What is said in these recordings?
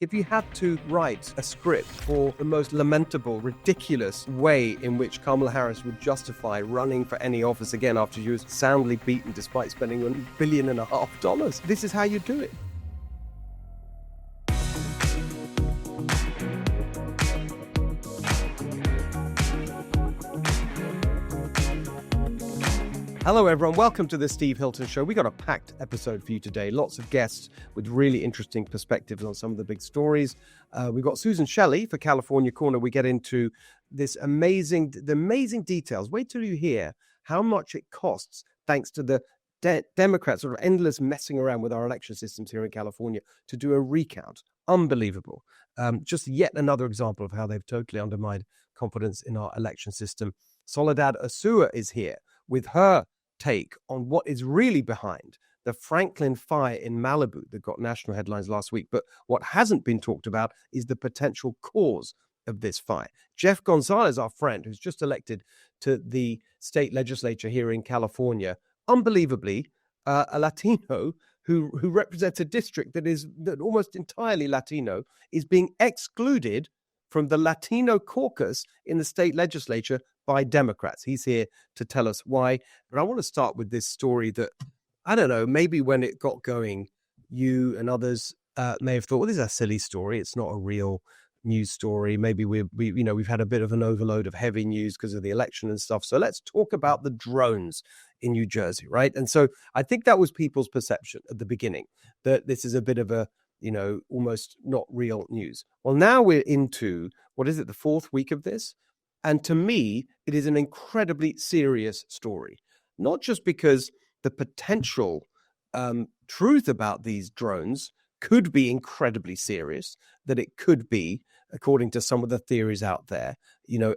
If you had to write a script for the most lamentable, ridiculous way in which Kamala Harris would justify running for any office again after she was soundly beaten despite spending $1.5 billion, this is how you do it. Hello, everyone. Welcome to the Steve Hilton Show. We got a packed episode for you today. Lots of guests with really interesting perspectives on some of the big stories. We've got Susan Shelley for California Corner. We get into the amazing details. Wait till you hear how much it costs, thanks to the Democrats sort of endless messing around with our election systems here in California to do a recount. Unbelievable. Just yet another example of how they've totally undermined confidence in our election system. Soledad Asua is here with her take on what is really behind the Franklin fire in Malibu that got national headlines last week. But what hasn't been talked about is the potential cause of this fire. Jeff Gonzalez, our friend, who's just elected to the state legislature here in California, unbelievably, a Latino who represents a district that almost entirely Latino, is being excluded from the Latino caucus in the state legislature by Democrats. He's here to tell us why. But I want to start with this story that, I don't know, maybe when it got going, you and others may have thought, well, this is a silly story. It's not a real news story. Maybe we've had a bit of an overload of heavy news because of the election and stuff. So let's talk about the drones in New Jersey, right? And so I think that was people's perception at the beginning, that this is a bit of a, almost not real news. Well, now we're into, the fourth week of this? And to me, it is an incredibly serious story, not just because the potential truth about these drones could be incredibly serious, that it could be, according to some of the theories out there,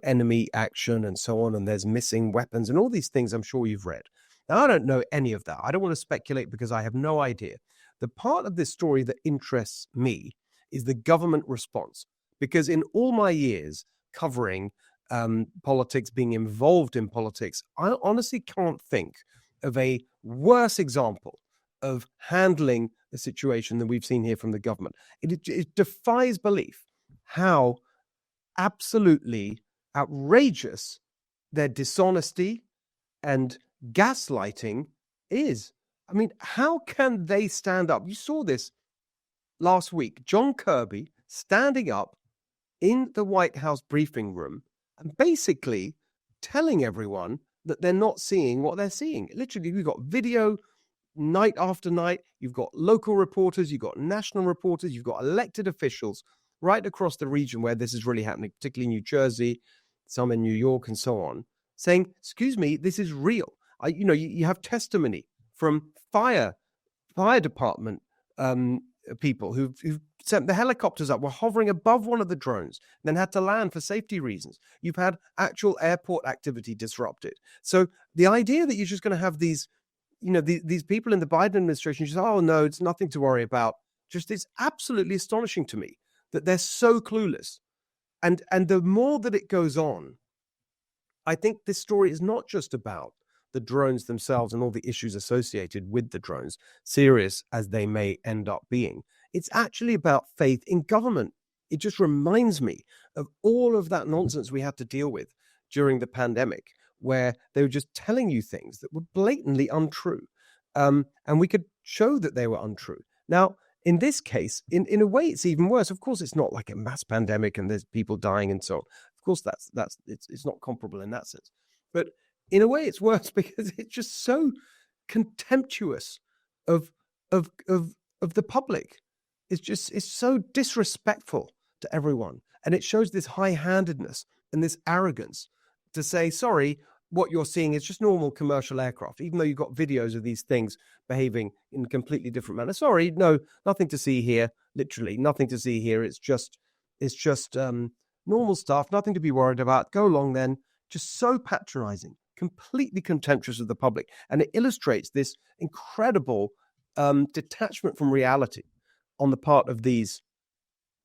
enemy action and so on, and there's missing weapons and all these things I'm sure you've read. Now, I don't know any of that. I don't want to speculate because I have no idea. The part of this story that interests me is the government response, because in all my years covering politics, being involved in politics, I honestly can't think of a worse example of handling the situation than we've seen here from the government. It defies belief how absolutely outrageous their dishonesty and gaslighting is. I mean, how can they stand up? You saw this last week. John Kirby standing up in the White House briefing room and basically telling everyone that they're not seeing what they're seeing. Literally, we've got video night after night. You've got local reporters, you've got national reporters, you've got elected officials right across the region where this is really happening, particularly New Jersey, some in New York and so on, saying, excuse me, this is real. You have testimony from fire department people who've sent the helicopters up, were hovering above one of the drones, then had to land for safety reasons. You've had actual airport activity disrupted. So the idea that you're just going to have these, these people in the Biden administration, just, oh no, it's nothing to worry about. Just, it's absolutely astonishing to me that they're so clueless. And the more that it goes on, I think this story is not just about the drones themselves and all the issues associated with the drones, serious as they may end up being. It's actually about faith in government. It just reminds me of all of that nonsense we had to deal with during the pandemic, where they were just telling you things that were blatantly untrue. And we could show that they were untrue. Now, in this case, in a way, it's even worse. Of course, it's not like a mass pandemic and there's people dying and so on. Of course, it's not comparable in that sense. But in a way, it's worse because it's just so contemptuous of the public. It's so disrespectful to everyone, and it shows this high-handedness and this arrogance to say, sorry, what you're seeing is just normal commercial aircraft, even though you've got videos of these things behaving in a completely different manner. Sorry, no, nothing to see here. Literally, nothing to see here. It's just normal stuff. Nothing to be worried about. Go along then. Just so patronizing. Completely contemptuous of the public. And it illustrates this incredible detachment from reality on the part of these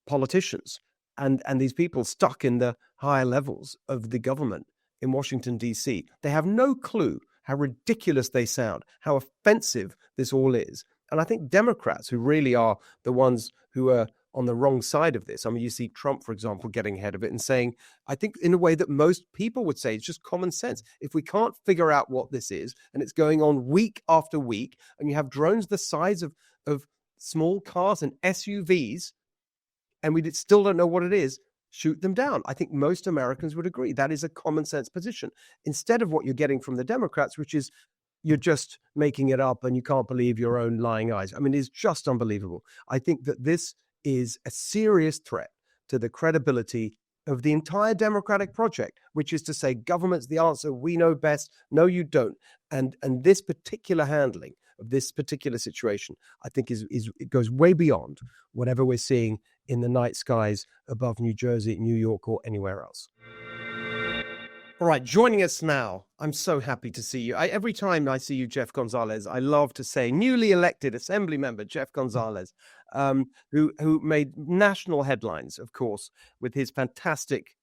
politicians and these people stuck in the higher levels of the government in Washington, D.C. They have no clue how ridiculous they sound, how offensive this all is. And I think Democrats, who really are the ones who are on the wrong side of this. I mean, you see Trump, for example, getting ahead of it and saying, I think in a way that most people would say, it's just common sense. If we can't figure out what this is, and it's going on week after week, and you have drones the size of small cars and SUVs, and we still don't know what it is, shoot them down. I think most Americans would agree that is a common sense position, instead of what you're getting from the Democrats, which is you're just making it up and you can't believe your own lying eyes. I mean, it's just unbelievable. I think that this is a serious threat to the credibility of the entire Democratic project, which is to say government's the answer. We know best. No, you don't. And this particular handling of this particular situation, I think it goes way beyond whatever we're seeing in the night skies above New Jersey, New York, or anywhere else. All right, joining us now, I'm so happy to see you. Every time I see you, Jeff Gonzalez, I love to say newly elected Assembly member Jeff Gonzalez, who made national headlines, of course, with his fantastic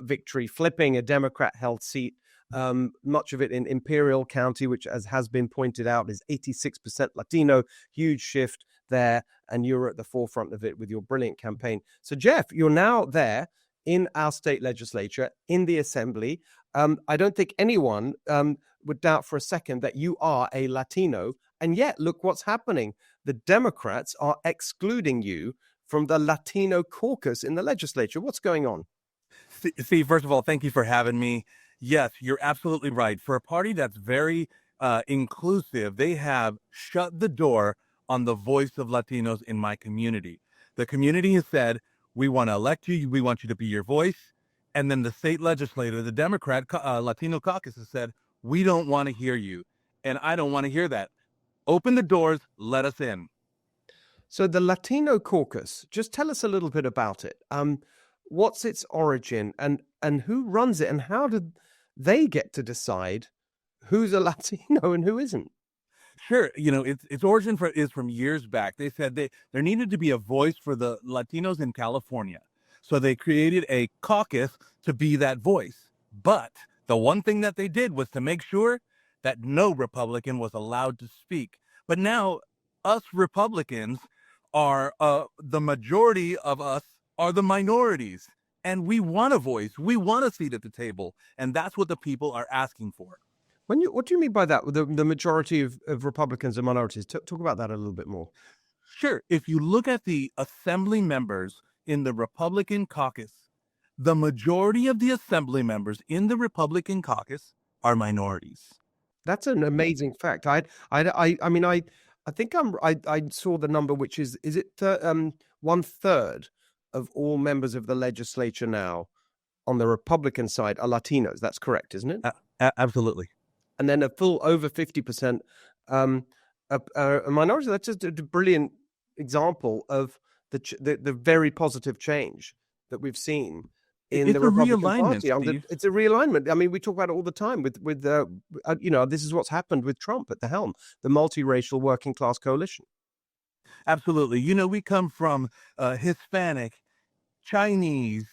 victory, flipping a Democrat-held seat, much of it in Imperial County, which, as has been pointed out, is 86% Latino, huge shift there, and you're at the forefront of it with your brilliant campaign. So, Jeff, you're now there in our state legislature, in the assembly. I don't think anyone would doubt for a second that you are a Latino. And yet, look what's happening. The Democrats are excluding you from the Latino caucus in the legislature. What's going on? See, first of all, thank you for having me. Yes, you're absolutely right. For a party that's very inclusive, they have shut the door on the voice of Latinos in my community. The community has said, we want to elect you. We want you to be your voice. And then the state legislature, the Democrat Latino caucus has said, we don't want to hear you. And I don't want to hear that. Open the doors. Let us in. So the Latino caucus, just tell us a little bit about it. What's its origin and who runs it, and how did they get to decide who's a Latino and who isn't? Sure. You know, its origin is from years back. They said there needed to be a voice for the Latinos in California. So they created a caucus to be that voice. But the one thing that they did was to make sure that no Republican was allowed to speak. But now us Republicans are the majority of us are the minorities. And we want a voice. We want a seat at the table. And that's what the people are asking for. What do you mean by that? The majority of Republicans and minorities? Talk about that a little bit more. Sure. If you look at the assembly members in the Republican caucus, the majority of the assembly members in the Republican caucus are minorities. That's an amazing fact. I think I saw the number, which is it 1/3 of all members of the legislature now on the Republican side are Latinos. That's correct, isn't it? Absolutely. And then a full over 50% a minority. That's just a brilliant example of the very positive change that we've seen in the Republican Party. It's a realignment. I mean, we talk about it all the time with this is what's happened with Trump at the helm, the multiracial working class coalition. Absolutely. You know, we come from Hispanic, Chinese,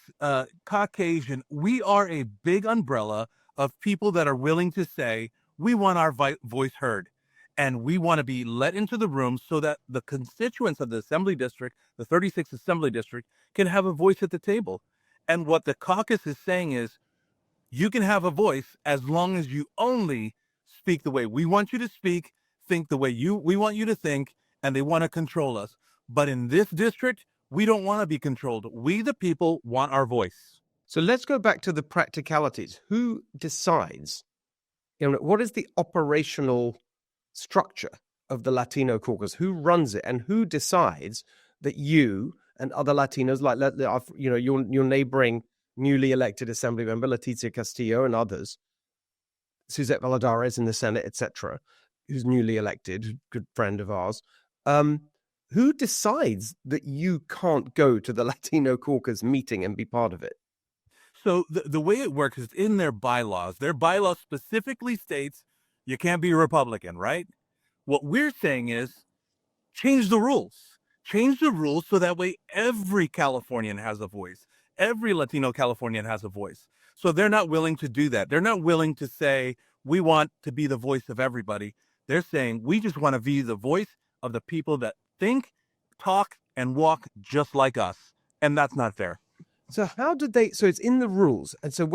Caucasian. We are a big umbrella of people that are willing to say, we want our voice heard. And we want to be let into the room so that the constituents of the assembly district, the 36th assembly district, can have a voice at the table. And what the caucus is saying is, you can have a voice as long as you only speak the way we want you to speak, think the way we want you to think, and they want to control us. But in this district, we don't want to be controlled. We, the people, want our voice. So let's go back to the practicalities. Who decides? What is the operational structure of the Latino caucus? Who runs it, and who decides that you and other Latinos, like your neighboring newly elected assembly member Leticia Castillo and others, Suzette Valladares in the Senate, etc., who's newly elected, good friend of ours, who decides that you can't go to the Latino caucus meeting and be part of it? So the way it works is in their bylaws. Their bylaws specifically states you can't be a Republican, right? What we're saying is change the rules. Change the rules so that way every Californian has a voice. Every Latino Californian has a voice. So they're not willing to do that. They're not willing to say, we want to be the voice of everybody. They're saying, we just want to be the voice of the people that think, talk, and walk just like us. And that's not fair. So how did they? So it's in the rules, and so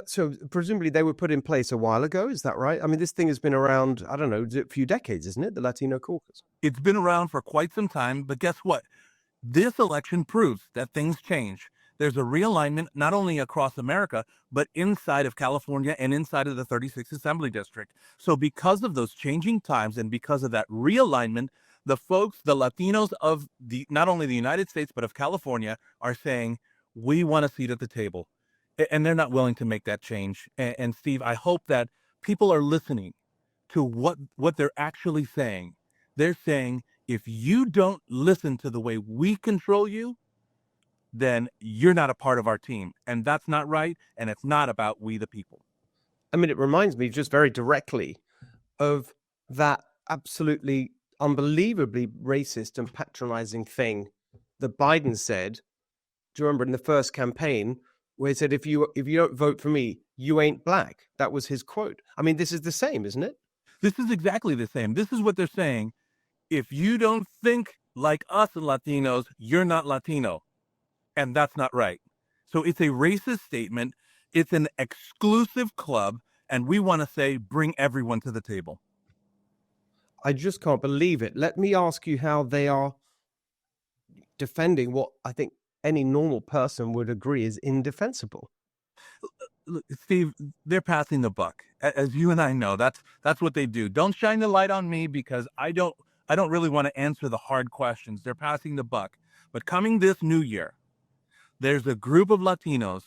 so presumably they were put in place a while ago. Is that right? I mean, this thing has been around. I don't know, a few decades, isn't it? The Latino Caucus. It's been around for quite some time, but guess what? This election proves that things change. There's a realignment not only across America, but inside of California and inside of the 36th Assembly District. So because of those changing times and because of that realignment, the folks, the Latinos of not only the United States, but of California are saying, we want a seat at the table. And they're not willing to make that change. And Steve, I hope that people are listening to what they're actually saying. They're saying, if you don't listen to the way we control you, then you're not a part of our team. And that's not right. And it's not about we the people. I mean, it reminds me just very directly of that absolutely unbelievably racist and patronizing thing that Biden said. Do you remember in the first campaign where he said, if you don't vote for me, you ain't black? That was his quote. I mean, this is the same, isn't it? This is exactly the same. This is what they're saying. If you don't think like us Latinos, you're not Latino. And that's not right. So it's a racist statement. It's an exclusive club. And we want to say, bring everyone to the table. I just can't believe it. Let me ask you how they are defending what I think any normal person would agree is indefensible. Look, Steve, they're passing the buck. As you and I know, that's what they do. Don't shine the light on me because I don't really want to answer the hard questions. They're passing the buck. But coming this new year, there's a group of Latinos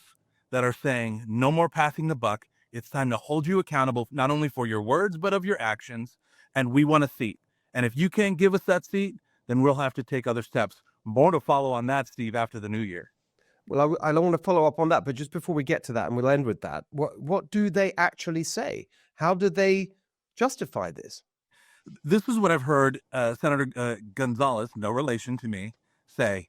that are saying, no more passing the buck. It's time to hold you accountable, not only for your words, but of your actions. And we want a seat. And if you can't give us that seat, then we'll have to take other steps. More to follow on that, Steve, after the new year. Well, I don't want to follow up on that, but just before we get to that, and we'll end with that, what do they actually say? How do they justify this? This is what I've heard Senator Gonzalez, no relation to me, say.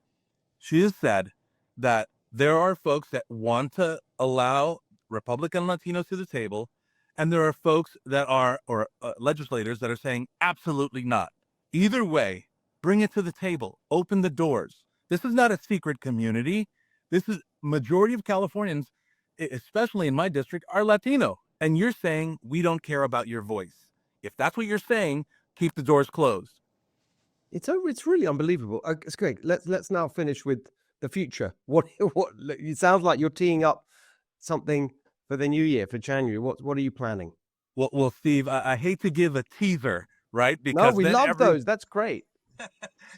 She has said that there are folks that want to allow Republican Latinos to the table, and there are folks that are, or legislators that are saying absolutely not. Either way, bring it to the table, open the doors. This is not a secret community. This is majority of Californians, especially in my district, are Latino. And you're saying we don't care about your voice. If that's what you're saying, keep the doors closed. It's really unbelievable. It's great. Let's now finish with the future. What it sounds like you're teeing up something for the new year, for January. What are you planning? Well, Steve, I hate to give a teaser, right? Because no, we love those. That's great.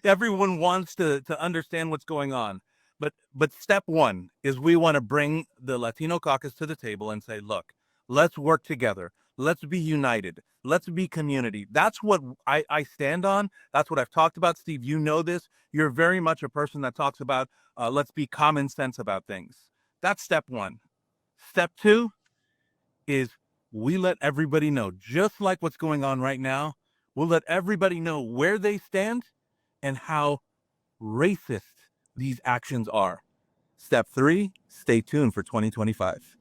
Everyone wants to understand what's going on. But step one is we want to bring the Latino caucus to the table and say, look, let's work together. Let's be united. Let's be community. That's what I stand on. That's what I've talked about. Steve, you know this. You're very much a person that talks about let's be common sense about things. That's step one. Step two is we let everybody know, just like what's going on right now, we'll let everybody know where they stand and how racist these actions are. Step three, stay tuned for 2025.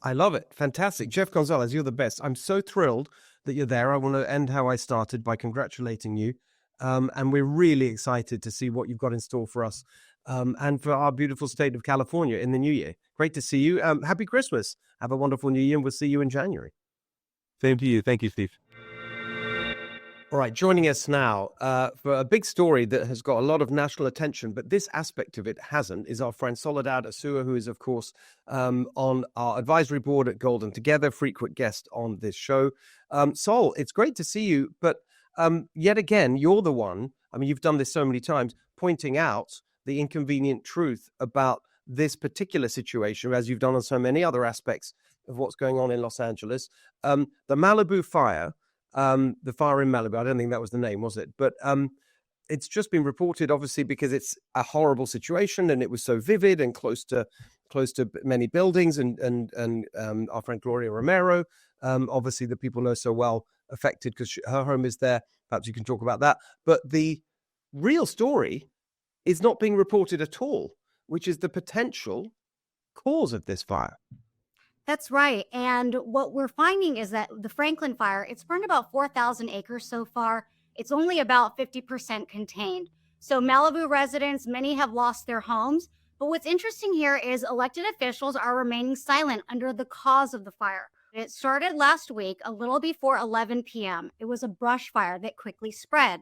I love it. Fantastic. Jeff Gonzalez, you're the best. I'm so thrilled that you're there. I want to end how I started by congratulating you. And we're really excited to see what you've got in store for us and for our beautiful state of California in the new year. Great to see you. Happy Christmas. Have a wonderful new year, and we'll see you in January. Same to you. Thank you, Steve. All right, joining us now for a big story that has got a lot of national attention, but this aspect of it hasn't, is our friend Soledad Asua, who is, of course, on our advisory board at Golden Together, frequent guest on this show. Sol, it's great to see you, but yet again, you're the one, I mean, you've done this so many times, pointing out the inconvenient truth about this particular situation, as you've done on so many other aspects of what's going on in Los Angeles. The Malibu fire, the fire in Malibu, I don't think that was the name, was it? But it's just been reported, obviously, because it's a horrible situation and it was so vivid and close to many buildings and our friend Gloria Romero, obviously the people know so well, affected because her home is there. Perhaps you can talk about that. But the real story is not being reported at all, which is the potential cause of this fire. That's right. And what we're finding is that the Franklin fire, it's burned about 4,000 acres so far. It's only about 50% contained. So Malibu residents, many have lost their homes. But what's interesting here is elected officials are remaining silent under the cause of the fire. It started last week, a little before 11 p.m. It was a brush fire that quickly spread.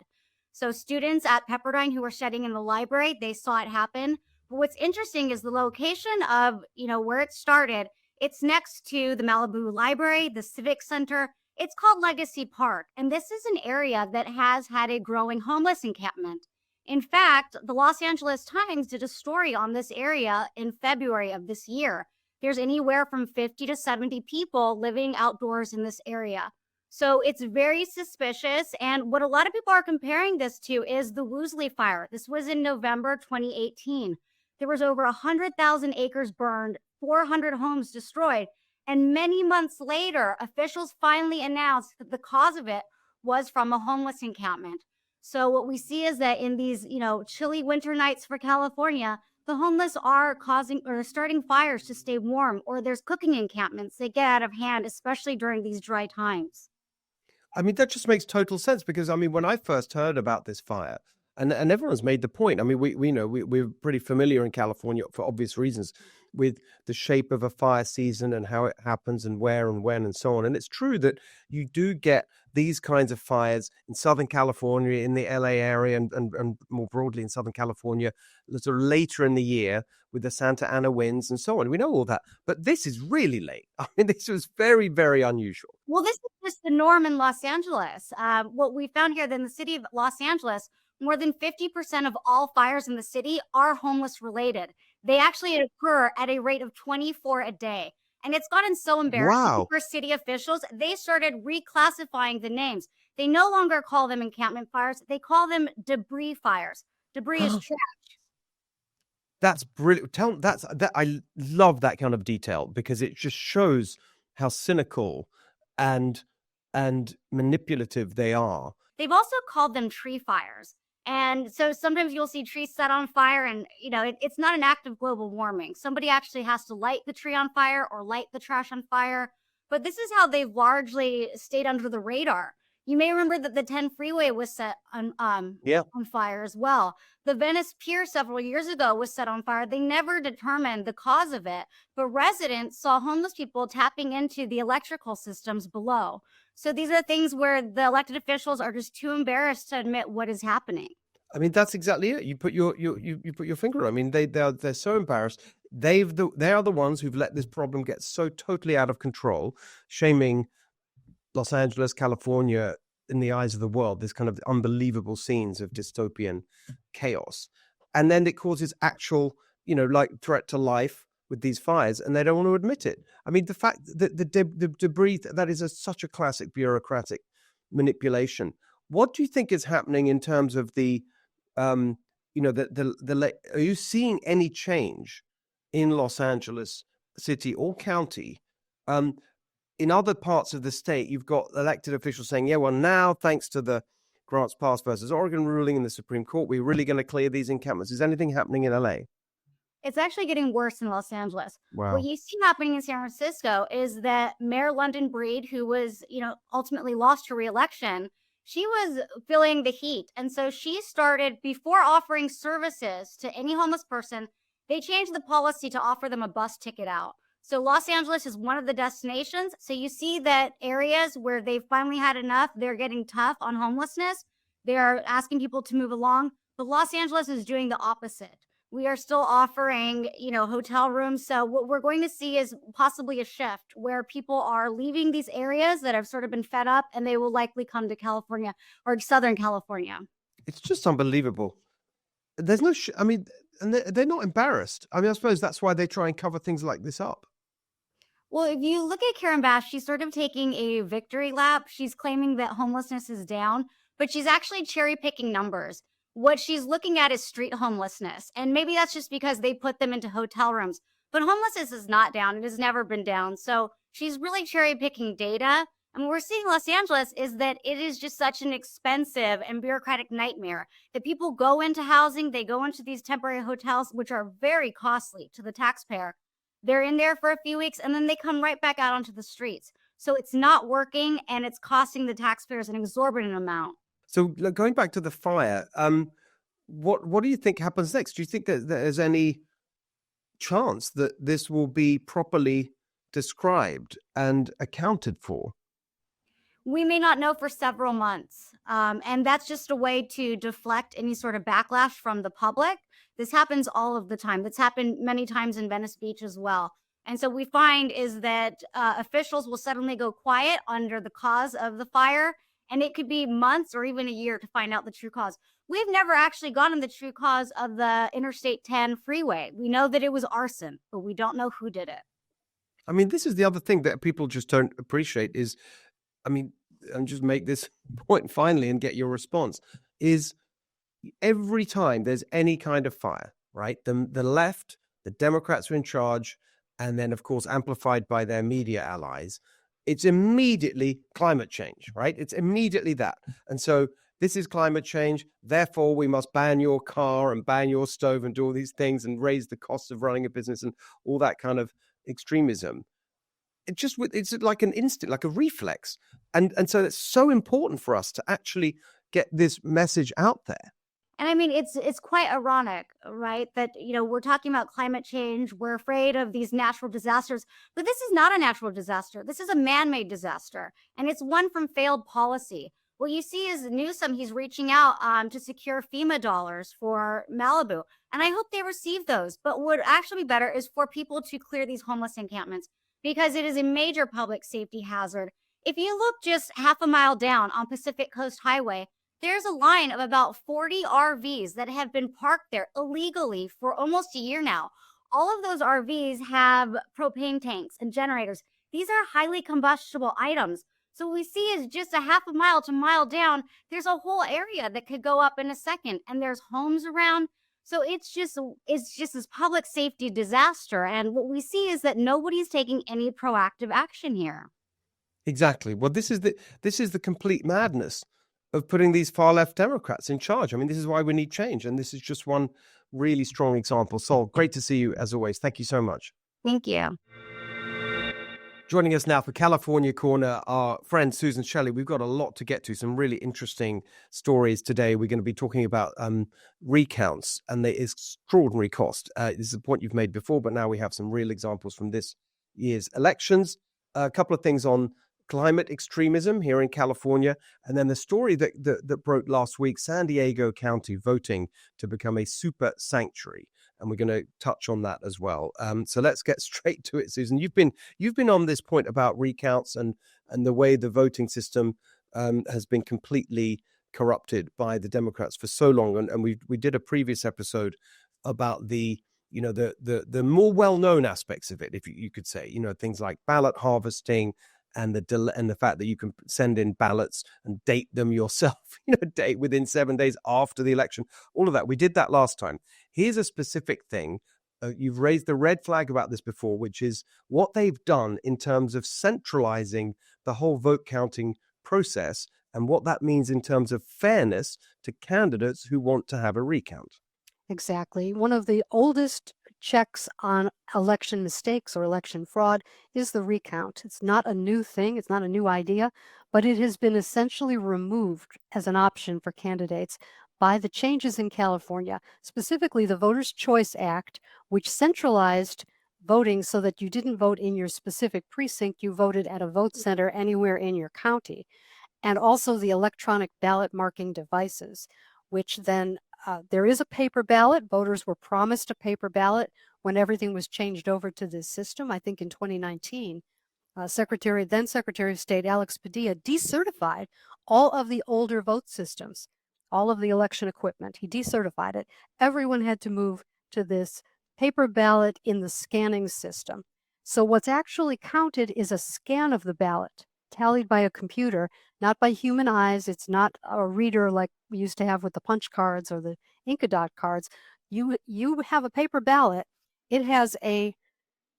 So students at Pepperdine who were studying in the library, they saw it happen. But what's interesting is the location of, where it started. It's next to the Malibu Library, the Civic Center. It's called Legacy Park. And this is an area that has had a growing homeless encampment. In fact, the Los Angeles Times did a story on this area in February of this year. There's anywhere from 50 to 70 people living outdoors in this area. So it's very suspicious. And what a lot of people are comparing this to is the Woolsey fire. This was in November 2018. There was over 100,000 acres burned, 400 homes destroyed. And many months later, officials finally announced that the cause of it was from a homeless encampment. So what we see is that in these, chilly winter nights for California, the homeless are causing or starting fires to stay warm, or there's cooking encampments that get out of hand, especially during these dry times. I mean, that just makes total sense because, when I first heard about this fire, and everyone's made the point. I mean, we know we're pretty familiar in California for obvious reasons with the shape of a fire season and how it happens and where and when and so on. And it's true that you do get these kinds of fires in Southern California, in the LA area, and more broadly in Southern California, sort of later in the year with the Santa Ana winds and so on. We know all that. But this is really late. I mean, this was very, very unusual. Well, this is just the norm in Los Angeles. What we found here in the city of Los Angeles, more than 50% of all fires in the city are homeless related. They actually occur at a rate of 24 a day. And it's gotten so embarrassing for city officials. They started reclassifying the names. They no longer call them encampment fires. They call them debris fires. Debris is trash. That's brilliant. I love that kind of detail because it just shows how cynical and manipulative they are. They've also called them tree fires. And so sometimes you'll see trees set on fire and, it's not an act of global warming. Somebody actually has to light the tree on fire or light the trash on fire. But this is how they've largely stayed under the radar. You may remember that the 10 freeway was set on fire as well. The Venice Pier several years ago was set on fire. They never determined the cause of it, but residents saw homeless people tapping into the electrical systems below. So these are things where the elected officials are just too embarrassed to admit what is happening. I mean, that's exactly it. You put your finger on. I mean, they're so embarrassed. They are the ones who've let this problem get so totally out of control, shaming Los Angeles, California in the eyes of the world, this kind of unbelievable scenes of dystopian chaos. And then it causes actual, threat to life with these fires, and they don't want to admit it. I mean, the fact that the debris, that is such a classic bureaucratic manipulation. What do you think is happening in terms of are you seeing any change in Los Angeles city or county? In other parts of the state, you've got elected officials saying, yeah, well, now, thanks to the Grants Pass versus Oregon ruling in the Supreme Court, we're really going to clear these encampments. Is anything happening in LA? It's actually getting worse in Los Angeles. Wow. What you see happening in San Francisco is that Mayor London Breed, who was, ultimately lost her reelection, she was feeling the heat. And so she started, before offering services to any homeless person, they changed the policy to offer them a bus ticket out. So Los Angeles is one of the destinations. So you see that areas where they've finally had enough, they're getting tough on homelessness. They're asking people to move along. But Los Angeles is doing the opposite. We are still offering, hotel rooms. So what we're going to see is possibly a shift where people are leaving these areas that have sort of been fed up, and they will likely come to California or Southern California. It's just unbelievable. There's no, and they're not embarrassed. I mean, I suppose that's why they try and cover things like this up. Well, if you look at Karen Bass, she's sort of taking a victory lap. She's claiming that homelessness is down, but she's actually cherry picking numbers. What she's looking at is street homelessness. And maybe that's just because they put them into hotel rooms. But homelessness is not down. It has never been down. So she's really cherry picking data. And what we're seeing in Los Angeles is that it is just such an expensive and bureaucratic nightmare that people go into housing. They go into these temporary hotels, which are very costly to the taxpayer. They're in there for a few weeks and then they come right back out onto the streets. So it's not working and it's costing the taxpayers an exorbitant amount. So going back to the fire, what do you think happens next? Do you think that there's any chance that this will be properly described and accounted for? We may not know for several months. And that's just a way to deflect any sort of backlash from the public. This happens all of the time. That's happened many times in Venice Beach as well. And so we find is that officials will suddenly go quiet under the cause of the fire, and it could be months or even a year to find out the true cause. We've never actually gotten the true cause of the Interstate 10 freeway. We know that it was arson, but we don't know who did it. I mean, this is the other thing that people just don't appreciate is, I mean, and just make this point finally and get your response, is every time there's any kind of fire, right? The left, the Democrats are in charge, and then, of course, amplified by their media allies, it's immediately climate change, right? It's immediately that. And so this is climate change. Therefore, we must ban your car and ban your stove and do all these things and raise the cost of running a business and all that kind of extremism. It's like an instinct, like a reflex. And so it's so important for us to actually get this message out there. And I mean, it's quite ironic, right? That, we're talking about climate change. We're afraid of these natural disasters, but this is not a natural disaster. This is a man-made disaster, and it's one from failed policy. What you see is Newsom, he's reaching out to secure FEMA dollars for Malibu, and I hope they receive those. But what would actually be better is for people to clear these homeless encampments, because it is a major public safety hazard. If you look just half a mile down on Pacific Coast Highway, there's a line of about 40 RVs that have been parked there illegally for almost a year now. All of those RVs have propane tanks and generators. These are highly combustible items. So what we see is just a half a mile to mile down, there's a whole area that could go up in a second, and there's homes around. So it's just this public safety disaster. And what we see is that nobody's taking any proactive action here. Exactly. Well, this is the complete madness of putting these far left Democrats in charge. I mean, this is why we need change. And this is just one really strong example. Sol, great to see you as always. Thank you so much. Thank you. Joining us now for California Corner, our friend Susan Shelley. We've got a lot to get to, some really interesting stories today. We're going to be talking about recounts and the extraordinary cost. This is a point you've made before, but now we have some real examples from this year's elections. A couple of things on climate extremism here in California, and then the story that broke last week, San Diego County voting to become a super sanctuary. And we're going to touch on that as well. So let's get straight to it, Susan. You've been on this point about recounts and the way the voting system has been completely corrupted by the Democrats for so long. And we did a previous episode about the more well-known aspects of it, if you could say, things like ballot harvesting and the fact that you can send in ballots and date them yourself, date within 7 days after the election, all of that. We did that last time. Here's a specific thing. You've raised the red flag about this before, which is what they've done in terms of centralizing the whole vote counting process and what that means in terms of fairness to candidates who want to have a recount. Exactly. One of the oldest checks on election mistakes or election fraud is the recount. It's not a new thing. It's not a new idea, but it has been essentially removed as an option for candidates by the changes in California, specifically the Voters' Choice Act, which centralized voting so that you didn't vote in your specific precinct, you voted at a vote center anywhere in your county, and also the electronic ballot marking devices, which then there is a paper ballot. Voters were promised a paper ballot when everything was changed over to this system. I think in 2019, Secretary of State Alex Padilla decertified all of the older vote systems, all of the election equipment. He decertified it. Everyone had to move to this paper ballot in the scanning system. So what's actually counted is a scan of the ballot, tallied by a computer, not by human eyes. It's not a reader like we used to have with the punch cards or the Inkadot cards. You have a paper ballot. It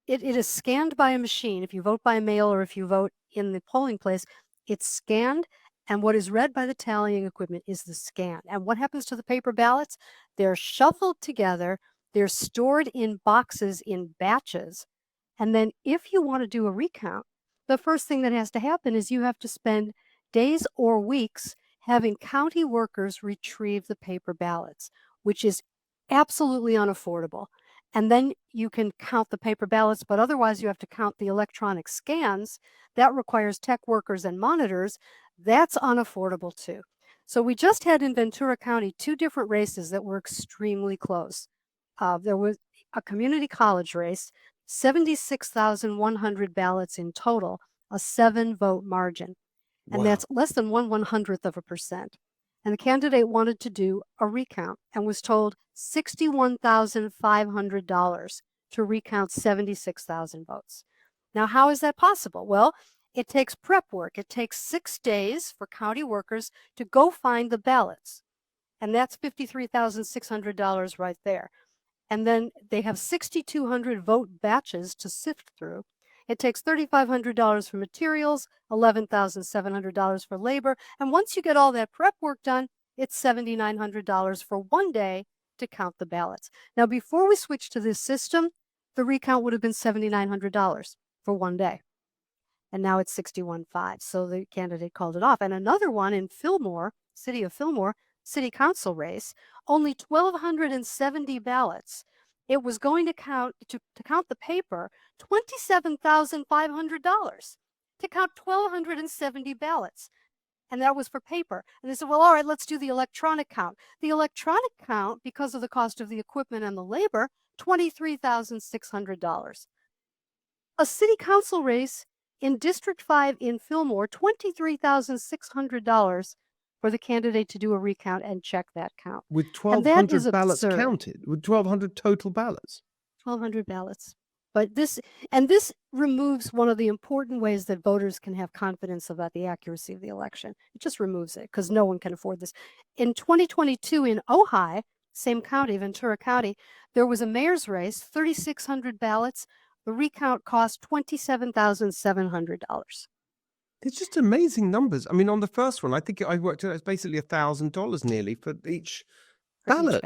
is scanned by a machine. If you vote by mail or if you vote in the polling place, it's scanned, and what is read by the tallying equipment is the scan. And what happens to the paper ballots? They're shuffled together. They're stored in boxes in batches. And then if you want to do a recount, the first thing that has to happen is you have to spend days or weeks having county workers retrieve the paper ballots. which is absolutely unaffordable. And then you can count the paper ballots, but otherwise you have to count the electronic scans. That requires tech workers and monitors. That's unaffordable too. So we just had in Ventura County 2 different races that were extremely close. There was a community college race, 76,100 ballots in total, a 7-vote margin. And Wow. that's less than 1/100%. And the candidate wanted to do a recount and was told $61,500 to recount 76,000 votes. Now, how is that possible? Well, it takes prep work. It takes 6 days for county workers to go find the ballots. And that's $53,600 right there. And then they have 6,200 vote batches to sift through. It takes $3,500 for materials, $11,700 for labor. And once you get all that prep work done, it's $7,900 for 1 day to count the ballots. Now, before we switch to this system, the recount would have been $7,900 for 1 day. And now it's $61,500. So the candidate called it off. And another one in Fillmore, city of Fillmore, city council race, only 1,270 ballots. It was going to count the paper, $27,500 to count 1,270 ballots. And that was for paper. And they said, well, all right, let's do the electronic count. The electronic count, because of the cost of the equipment and the labor, $23,600. A city council race in District 5 in Fillmore, $23,600 for the candidate to do a recount and check that count. With And that 1,200 is ballots absurd. counted, with 1,200 total ballots. 1,200 ballots. But this removes one of the important ways that voters can have confidence about the accuracy of the election. It just removes it because no one can afford this. In 2022 in Ojai, same county, Ventura County, there was a mayor's race, 3,600 ballots. The recount cost $27,700. It's just amazing numbers. I mean, on the first one, I think I worked out it's basically $1,000 nearly for each ballot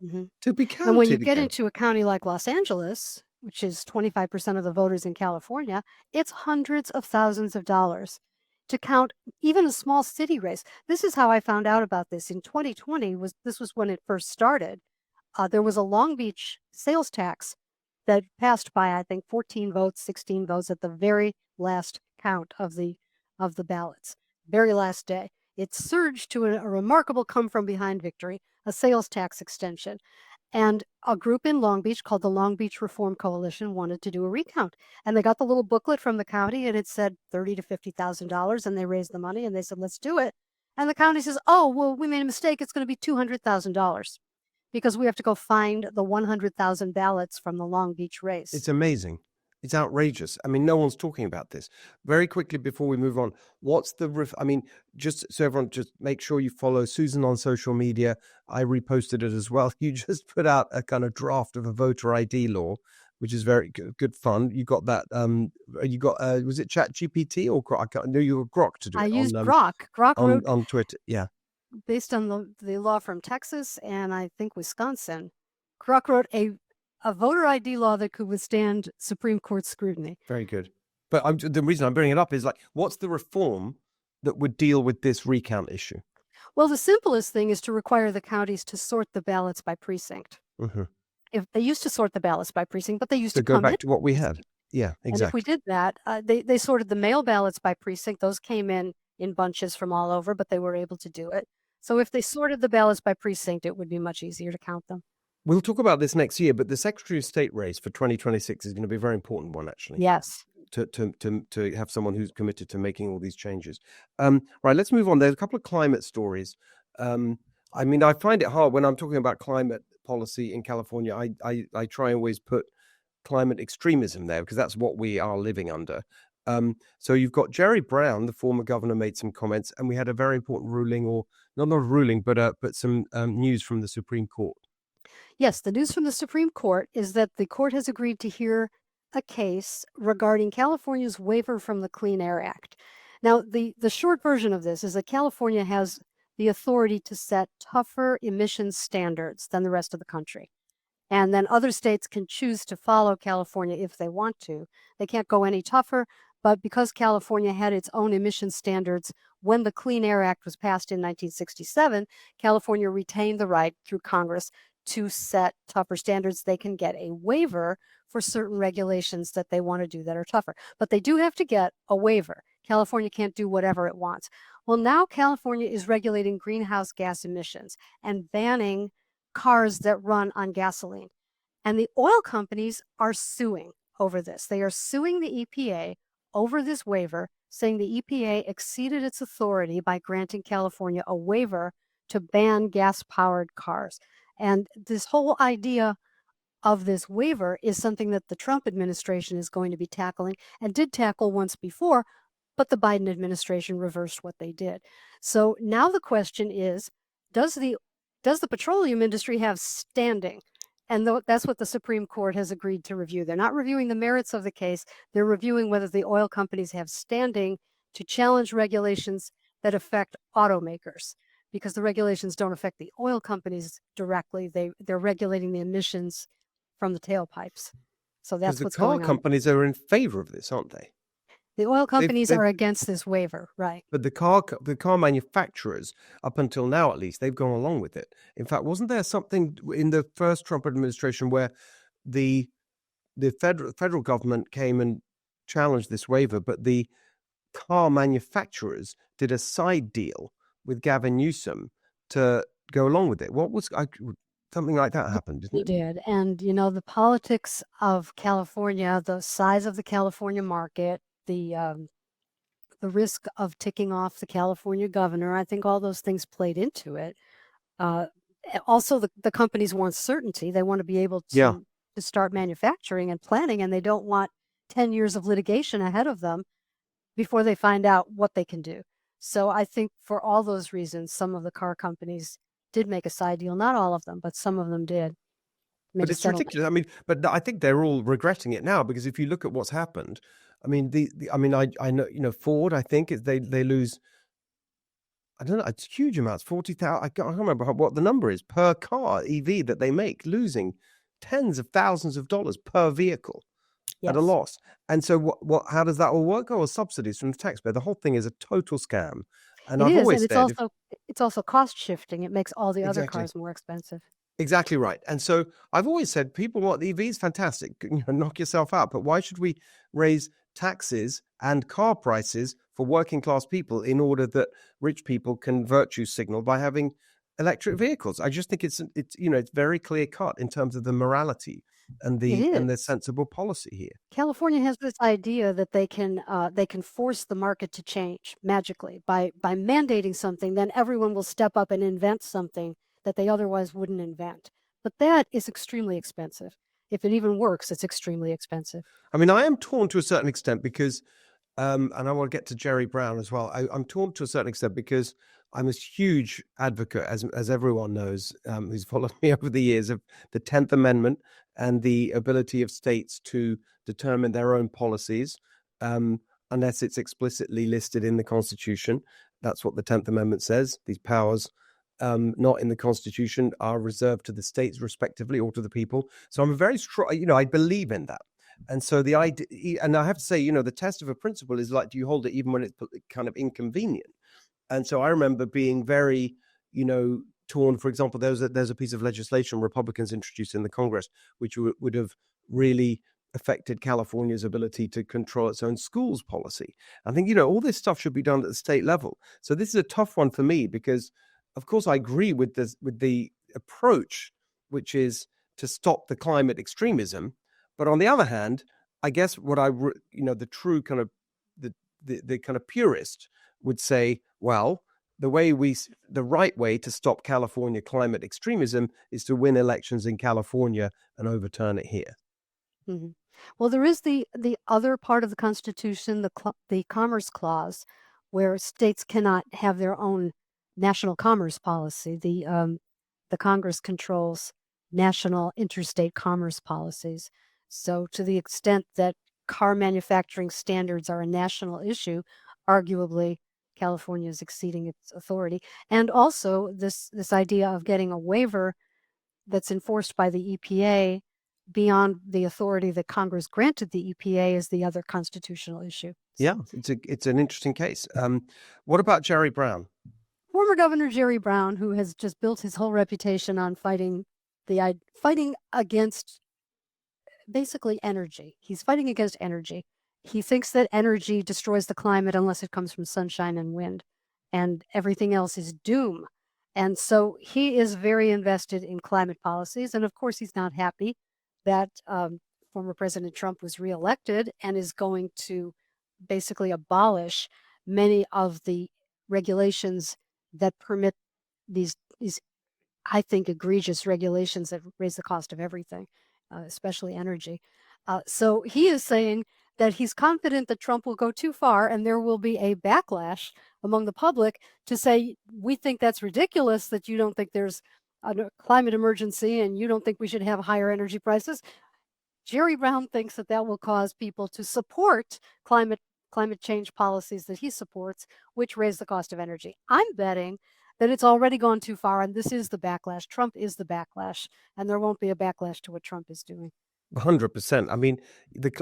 Mm-hmm. to be counted. And when you get again. into a county like Los Angeles, which is 25% of the voters in California, it's hundreds of thousands of dollars to count even a small city race. This is how I found out about this. In 2020, this was when it first started. There was a Long Beach sales tax that passed by, I think, 14 votes, 16 votes at the very last count of the ballots, very last day. It surged to a remarkable come-from-behind victory, a sales tax extension. And a group in Long Beach called the Long Beach Reform Coalition wanted to do a recount. And they got the little booklet from the county and it said $30,000 to $50,000, and they raised the money and they said, let's do it. And the county says, oh, well, we made a mistake. It's going to be $200,000 because we have to go find the 100,000 ballots from the Long Beach race. It's amazing. It's outrageous. I mean, no one's talking about this. Very quickly before we move on, what's the I mean, just so everyone, just make sure you follow Susan on social media. I reposted it as well. You just put out a kind of draft of a voter ID law, which is very good fun. You got that. Was it ChatGPT or Grok? I knew you were Grok to do it. I used Grok. Grok wrote on Twitter. Yeah. Based on the law from Texas and I think Wisconsin. Grok wrote a voter ID law that could withstand Supreme Court scrutiny. Very good. But the reason I'm bringing it up is what's the reform that would deal with this recount issue? Well, the simplest thing is to require the counties to sort the ballots by precinct. Mm-hmm. If they used to sort the ballots by precinct, but they used to go back to what we had. Yeah, exactly. And if we did that, they sorted the mail ballots by precinct. Those came in bunches from all over, but they were able to do it. So if they sorted the ballots by precinct, it would be much easier to count them. We'll talk about this next year, but the Secretary of State race for 2026 is going to be a very important one, actually. Yes. To have someone who's committed to making all these changes. Right, let's move on. There's a couple of climate stories. I mean, I find it hard when I'm talking about climate policy in California. I try and always put climate extremism there because that's what we are living under. So you've got Jerry Brown, the former governor, made some comments, and we had a very important ruling, or not a ruling, but some news from the Supreme Court. Yes, the news from the Supreme Court is that the court has agreed to hear a case regarding California's waiver from the Clean Air Act. Now, the short version of this is that California has the authority to set tougher emissions standards than the rest of the country. And then other states can choose to follow California if they want to. They can't go any tougher, But because California had its own emission standards when the Clean Air Act was passed in 1967, California retained the right through Congress to set tougher standards. They can get a waiver for certain regulations that they want to do that are tougher. But they do have to get a waiver. California can't do whatever it wants. Well, now California is regulating greenhouse gas emissions and banning cars that run on gasoline. And the oil companies are suing over this. They are suing the EPA over this waiver, saying the EPA exceeded its authority by granting California a waiver to ban gas-powered cars. And this whole idea of this waiver is something that the Trump administration is going to be tackling and did tackle once before, but the Biden administration reversed what they did. So now the question is, does the petroleum industry have standing? And that's what the Supreme Court has agreed to review. They're not reviewing the merits of the case. They're reviewing whether the oil companies have standing to challenge regulations that affect automakers, because the regulations don't affect the oil companies directly. They're regulating the emissions from the tailpipes. So that's what's going on. The car companies are in favor of this, aren't they? The oil companies are against this waiver, right? But the car manufacturers, up until now at least, they've gone along with it. In fact, wasn't there something in the first Trump administration where the federal government came and challenged this waiver, but the car manufacturers did a side deal with Gavin Newsom to go along with it? Something like that happened, didn't it? It did. And, the politics of California, the size of the California market, the risk of ticking off the California governor, I think all those things played into it. Also, the companies want certainty. They want to be able to start manufacturing and planning, and they don't want 10 years of litigation ahead of them before they find out what they can do. So I think for all those reasons, some of the car companies did make a side deal. Not all of them, but some of them did. But it's ridiculous. I mean, but I think they're all regretting it now, because if you look at what's happened, I mean, I know, Ford, I think they lose, I don't know, it's huge amounts, 40,000. I can't remember what the number is per car EV that they make, losing tens of thousands of dollars per vehicle at a loss. And so how does that all work? Oh, subsidies from the taxpayer. The whole thing is a total scam. And I've always said, it's also cost shifting. It makes all the other cars more expensive. Exactly right. And so I've always said, people want the EVs, fantastic, knock yourself out. But why should we raise taxes and car prices for working class people in order that rich people can virtue signal by having electric vehicles? I just think it's very clear cut in terms of the morality and the sensible policy here. California has this idea that they can force the market to change magically by mandating something. Then everyone will step up and invent something that they otherwise wouldn't invent. But that is extremely expensive. If it even works, it's extremely expensive. I mean, I am torn to a certain extent because, and I want to get to Jerry Brown as well. I'm torn to a certain extent because I'm a huge advocate, as everyone knows, who's followed me over the years, of the 10th Amendment and the ability of states to determine their own policies, unless it's explicitly listed in the Constitution. That's what the 10th Amendment says. These powers, not in the Constitution, are reserved to the states respectively or to the people. So I'm a very strong, I believe in that. And so the idea, and I have to say, the test of a principle is like, do you hold it even when it's kind of inconvenient? And so I remember being very, torn. For example, there's a piece of legislation Republicans introduced in the Congress, which would have really affected California's ability to control its own schools policy. I think, all this stuff should be done at the state level. So this is a tough one for me because, of course, I agree with the approach, which is to stop the climate extremism. But on the other hand, I guess what the true kind of the kind of purist would say, well, the right way to stop California climate extremism is to win elections in California and overturn it here. Mm-hmm. Well, there is the other part of the Constitution, the Commerce Clause, where states cannot have their own national commerce policy. The Congress controls national interstate commerce policies. So to the extent that car manufacturing standards are a national issue, arguably California is exceeding its authority. And also this idea of getting a waiver that's enforced by the EPA beyond the authority that Congress granted the EPA is the other constitutional issue. Yeah, it's an interesting case. What about Jerry Brown? Former Governor Jerry Brown, who has just built his whole reputation on fighting against basically energy. He's fighting against energy. He thinks that energy destroys the climate unless it comes from sunshine and wind, and everything else is doom. And so he is very invested in climate policies. And of course, he's not happy that former President Trump was reelected and is going to basically abolish many of the regulations that permit these I think, egregious regulations that raise the cost of everything, especially energy. So he is saying that he's confident that Trump will go too far and there will be a backlash among the public to say, we think that's ridiculous that you don't think there's a climate emergency and you don't think we should have higher energy prices. Jerry Brown thinks that that will cause people to support climate change policies that he supports, which raise the cost of energy. I'm betting that it's already gone too far, and this is the backlash. Trump is the backlash, and there won't be a backlash to what Trump is doing. 100%. I mean,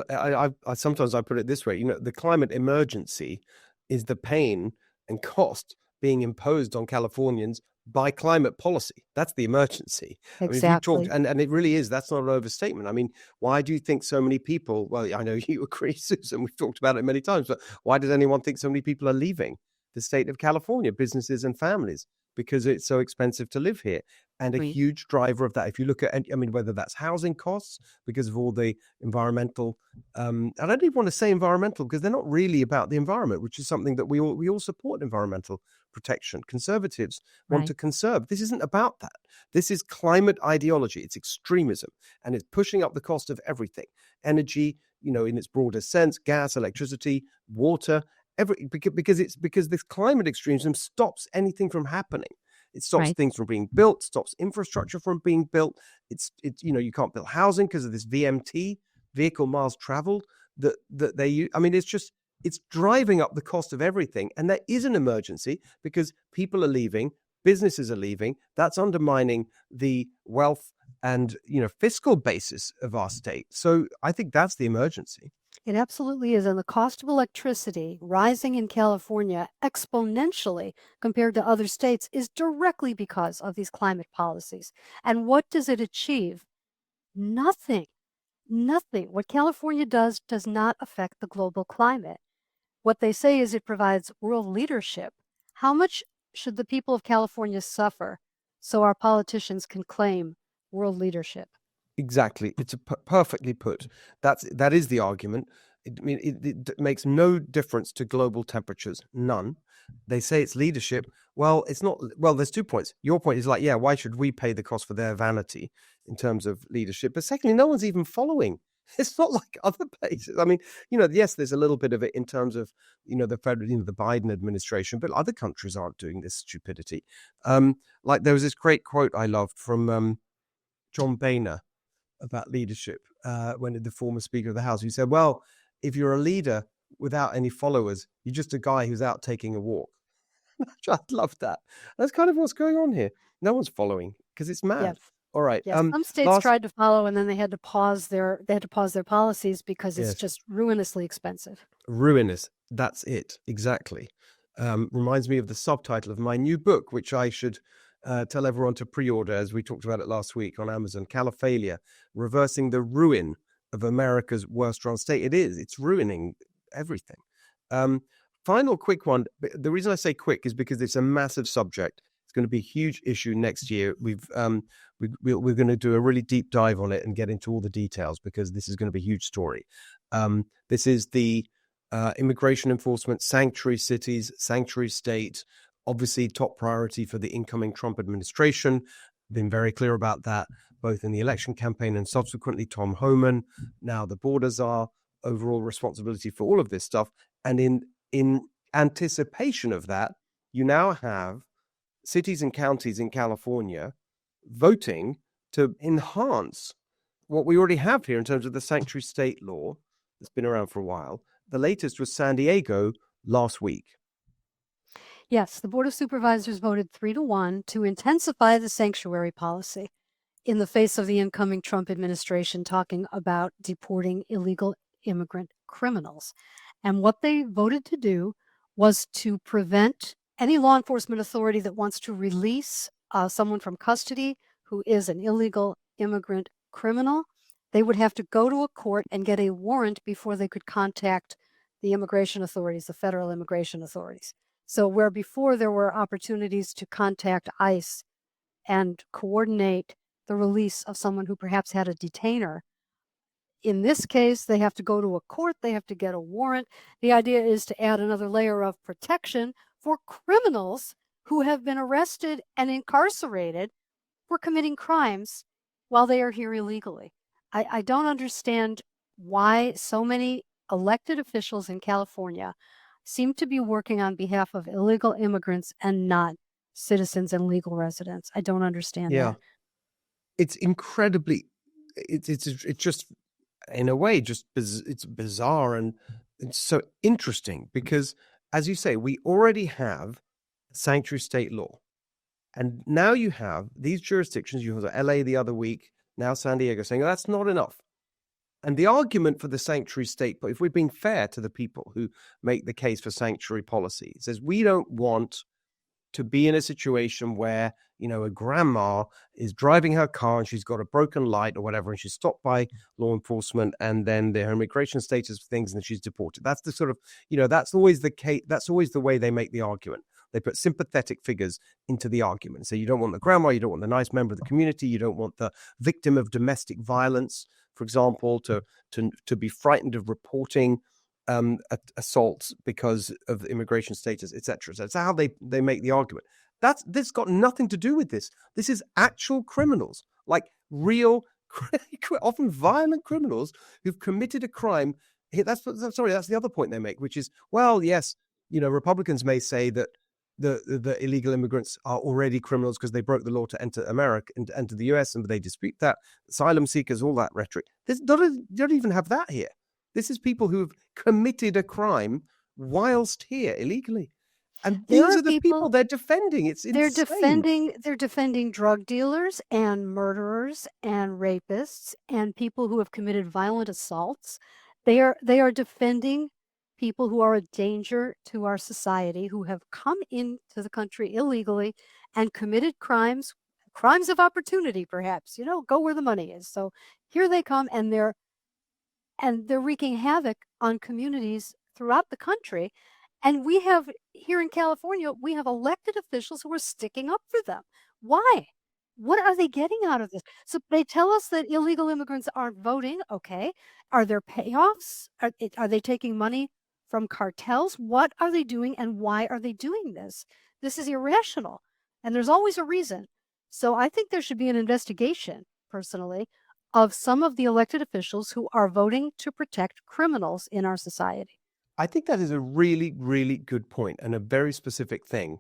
I sometimes I put it this way. The climate emergency is the pain and cost being imposed on Californians by climate policy. That's the emergency. Exactly. I mean, if you talk, and it really is. That's not an overstatement. I mean, why do you think so many people? Well, I know you agree, Susan. We've talked about it many times. But why does anyone think so many people are leaving the state of California, businesses and families, because it's so expensive to live here? And a huge driver of that, if you look at, I mean, whether that's housing costs because of all the environmental, I don't even want to say environmental because they're not really about the environment, which is something that we all support environmental protection. Conservatives want to conserve. This isn't about that. This is climate ideology. It's extremism, and it's pushing up the cost of everything. Energy, in its broadest sense, gas, electricity, water, because this climate extremism stops anything from happening. It stops things from being built, stops infrastructure from being built. It's you can't build housing because of this VMT, vehicle miles traveled, that they use. I mean, it's driving up the cost of everything. And there is an emergency because people are leaving, businesses are leaving. That's undermining the wealth and fiscal basis of our state. So I think that's the emergency. It absolutely is. And the cost of electricity rising in California exponentially compared to other states is directly because of these climate policies. And what does it achieve? Nothing. Nothing. What California does not affect the global climate. What they say is it provides world leadership. How much should the people of California suffer so our politicians can claim world leadership? Exactly. It's perfectly put. That is the argument. It makes no difference to global temperatures. None. They say it's leadership. Well, it's not. Well, there's 2 points. Your point is why should we pay the cost for their vanity in terms of leadership? But secondly, no one's even following. It's not like other places. I mean, yes, there's a little bit of it in terms of, the federal, the Biden administration, but other countries aren't doing this stupidity. Like there was this great quote I loved from John Boehner about leadership when the former Speaker of the House, who said, well, if you're a leader without any followers, you're just a guy who's out taking a walk. I love that. That's kind of what's going on here. No one's following because it's mad. Yes. All right. Yes. Some states tried to follow and then they had to pause their policies because it's just ruinously expensive. Ruinous. That's it. Exactly. Reminds me of the subtitle of my new book, which I should tell everyone to pre-order, as we talked about it last week on Amazon. Califalia, Reversing the Ruin of America's Worst Run State. It is. It's ruining everything. Final quick one. The reason I say quick is because it's a massive subject. It's going to be a huge issue next year. We're going to do a really deep dive on it and get into all the details because this is going to be a huge story. This is the immigration enforcement, sanctuary cities, sanctuary state. Obviously, top priority for the incoming Trump administration. Been very clear about that, both in the election campaign and subsequently Tom Homan. Now the borders are overall responsibility for all of this stuff. And in anticipation of that, you now have cities and counties in California voting to enhance what we already have here in terms of the sanctuary state law that's been around for a while. The latest was San Diego last week. Yes, the Board of Supervisors voted 3-1 to intensify the sanctuary policy. in the face of the incoming Trump administration talking about deporting illegal immigrant criminals. And what they voted to do was to prevent any law enforcement authority that wants to release someone from custody who is an illegal immigrant criminal. They would have to go to a court and get a warrant before they could contact the immigration authorities, the federal immigration authorities. So where before there were opportunities to contact ICE and coordinate the release of someone who perhaps had a detainer, in this case, they have to go to a court, they have to get a warrant. The idea is to add another layer of protection for criminals who have been arrested and incarcerated for committing crimes while they are here illegally. I don't understand why so many elected officials in California seem to be working on behalf of illegal immigrants and not citizens and legal residents. I don't understand that. It's incredibly, it's just, in a way, it's bizarre and it's so interesting because, as you say, we already have sanctuary state law. And now you have these jurisdictions, you have LA the other week, now San Diego, saying, oh, that's not enough. And the argument for the sanctuary state, but if we're being fair to the people who make the case for sanctuary policy, it says we don't want to be in a situation where, a grandma is driving her car and she's got a broken light or whatever, and she's stopped by law enforcement, and then their immigration status things, and then she's deported. That's the sort of, that's always the case. That's always the way they make the argument. They put sympathetic figures into the argument. So you don't want the grandma, you don't want the nice member of the community, you don't want the victim of domestic violence, for example, to be frightened of reporting assaults because of immigration status, etc. So that's how they make the argument. This got nothing to do with this. This is actual criminals, like real, often violent criminals who've committed a crime. That's the other point they make, which is, well, yes, Republicans may say that the illegal immigrants are already criminals because they broke the law to enter America and enter the US, and they dispute that. Asylum seekers, all that rhetoric. They don't even have that here. This is people who have committed a crime whilst here illegally. And these are the people they're defending. It's insane. They're defending drug dealers and murderers and rapists and people who have committed violent assaults. They are defending people who are a danger to our society, who have come into the country illegally and committed crimes of opportunity, perhaps, go where the money is. So here they come, and they're wreaking havoc on communities throughout the country. And we have, here in California, we have elected officials who are sticking up for them. Why? What are they getting out of this? So they tell us that illegal immigrants aren't voting. Okay. Are there payoffs? Are they taking money from cartels? What are they doing, and why are they doing this? This is irrational, and there's always a reason. So I think there should be an investigation, personally, of some of the elected officials who are voting to protect criminals in our society. I think that is a really, really good point, and a very specific thing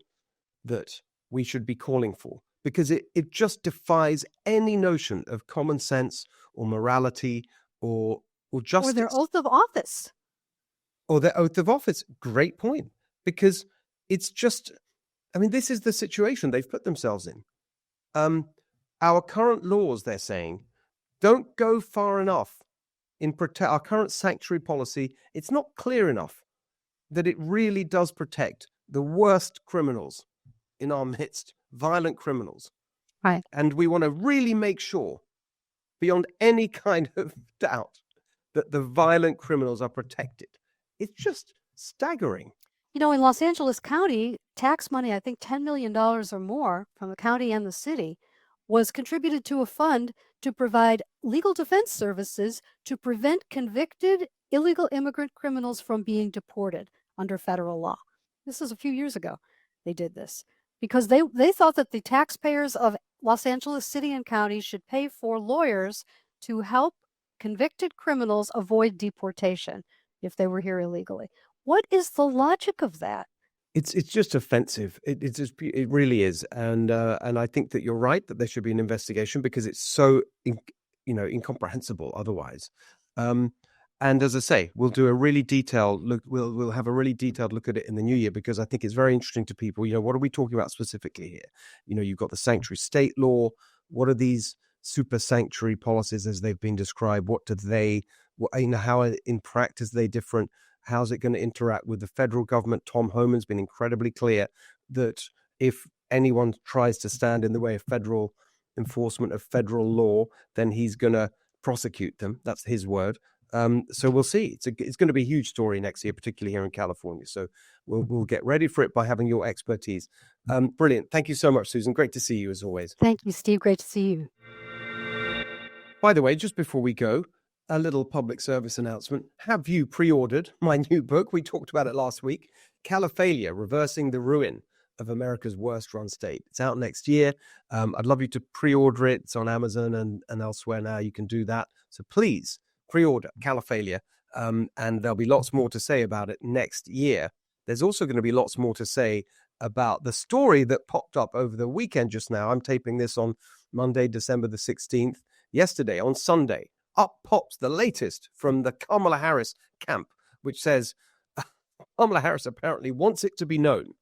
that we should be calling for, because it just defies any notion of common sense or morality or justice. Or their oath of office. Or their oath of office. Great point. Because it's just, this is the situation they've put themselves in. Our current laws, they're saying, don't go far enough in protect our current sanctuary policy. It's not clear enough that it really does protect the worst criminals in our midst, violent criminals. Right. And we want to really make sure, beyond any kind of doubt, that the violent criminals are protected. It's just staggering. In Los Angeles County, tax money, I think $10 million or more from the county and the city, was contributed to a fund to provide legal defense services to prevent convicted illegal immigrant criminals from being deported under federal law. This is a few years ago they did this, because they thought that the taxpayers of Los Angeles City and County should pay for lawyers to help convicted criminals avoid deportation if they were here illegally. What is the logic of that? It's just offensive. It really is, and I think that you're right that there should be an investigation, because it's so incomprehensible otherwise. And as I say, we'll do a really detailed look. We'll have a really detailed look at it in the new year, because I think it's very interesting to people. What are we talking about specifically here? You've got the sanctuary state law. What are these super sanctuary policies as they've been described? How in practice are they different? How's it going to interact with the federal government? Tom Homan's been incredibly clear that if anyone tries to stand in the way of federal enforcement of federal law, then he's going to prosecute them. That's his word. So we'll see. It's going to be a huge story next year, particularly here in California. So we'll get ready for it by having your expertise. Brilliant. Thank you so much, Susan. Great to see you as always. Thank you, Steve. Great to see you. By the way, just before we go, a little public service announcement. Have you pre-ordered my new book? We talked about it last week, Califalia, Reversing the Ruin of America's Worst Run State. It's out next year. I'd love you to pre-order it. It's on Amazon and elsewhere now. You can do that. So please pre-order Califalia, and there'll be lots more to say about it next year. There's also going to be lots more to say about the story that popped up over the weekend just now. I'm taping this on Monday, December the 16th. Yesterday, on Sunday, up pops the latest from the Kamala Harris camp, which says Kamala Harris apparently wants it to be known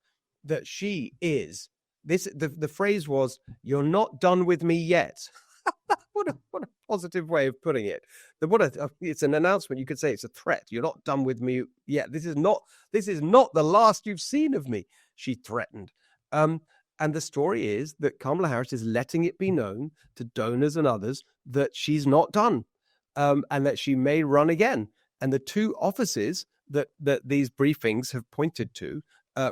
that she is this. The phrase was, "You're not done with me yet." What a positive way of putting it. It's an announcement. You could say it's a threat. You're not done with me yet. This is not the last you've seen of me, she threatened. And the story is that Kamala Harris is letting it be known to donors and others that she's not done, and that she may run again. And the two offices that these briefings have pointed to,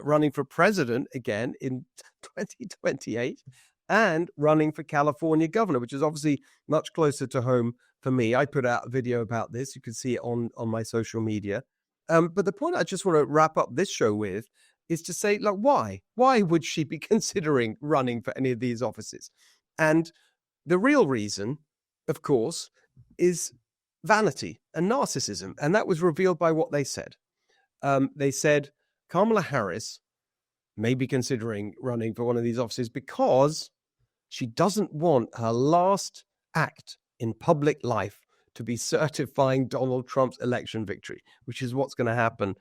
running for president again in 2028 and running for California governor, which is obviously much closer to home for me. I put out a video about this. You can see it on my social media. But the point I just want to wrap up this show with is to say, like, why? Why would she be considering running for any of these offices? And the real reason, of course, is vanity and narcissism. And that was revealed by what they said. They said Kamala Harris may be considering running for one of these offices because she doesn't want her last act in public life to be certifying Donald Trump's election victory, which is what's going to happen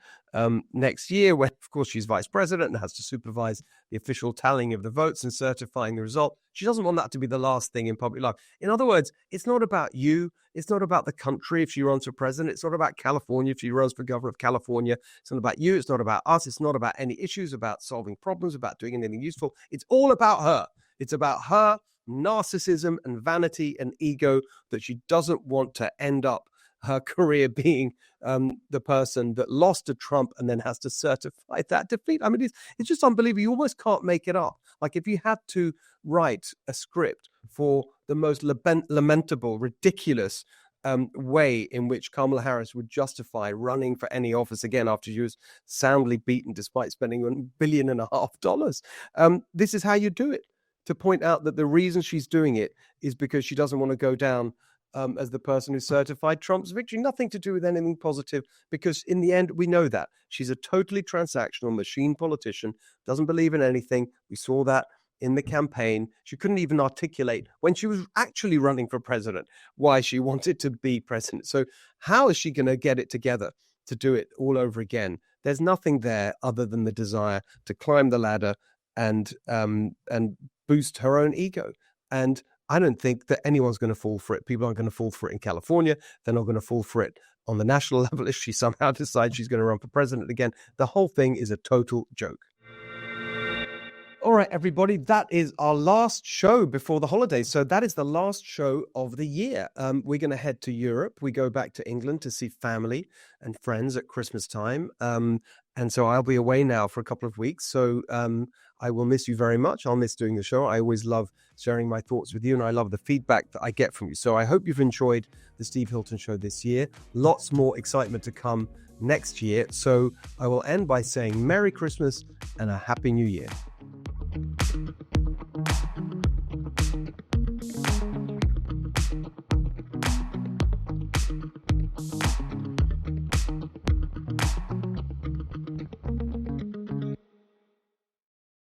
next year when, of course, she's vice president and has to supervise the official tallying of the votes and certifying the result. She doesn't want that to be the last thing in public life. In other words, it's not about you. It's not about the country if she runs for president. It's not about California if she runs for governor of California. It's not about you. It's not about us. It's not about any issues, about solving problems, about doing anything useful. It's all about her. It's about her narcissism and vanity and ego, that she doesn't want to end up her career being the person that lost to Trump and then has to certify that defeat. I mean, it's just unbelievable. You almost can't make it up. Like, if you had to write a script for the most lamentable, ridiculous way in which Kamala Harris would justify running for any office again after she was soundly beaten despite spending $1.5 billion, this is how you do it. To point out that the reason she's doing it is because she doesn't want to go down as the person who certified Trump's victory. Nothing to do with anything positive, because in the end, we know that. She's a totally transactional machine politician, doesn't believe in anything. We saw that in the campaign. She couldn't even articulate when she was actually running for president why she wanted to be president. So how is she going to get it together to do it all over again? There's nothing there other than the desire to climb the ladder and boost her own ego. And I don't think that anyone's going to fall for it. People aren't going to fall for it in California. They're not going to fall for it on the national level if she somehow decides she's going to run for president again. The whole thing is a total joke. All right, everybody, that is our last show before the holidays. So that is the last show of the year. We're going to head to Europe. We go back to England to see family and friends at Christmas time. And so I'll be away now for a couple of weeks. So I will miss you very much. I'll miss doing the show. I always love sharing my thoughts with you, and I love the feedback that I get from you. So I hope you've enjoyed the Steve Hilton Show this year. Lots more excitement to come next year. So I will end by saying Merry Christmas and a Happy New Year.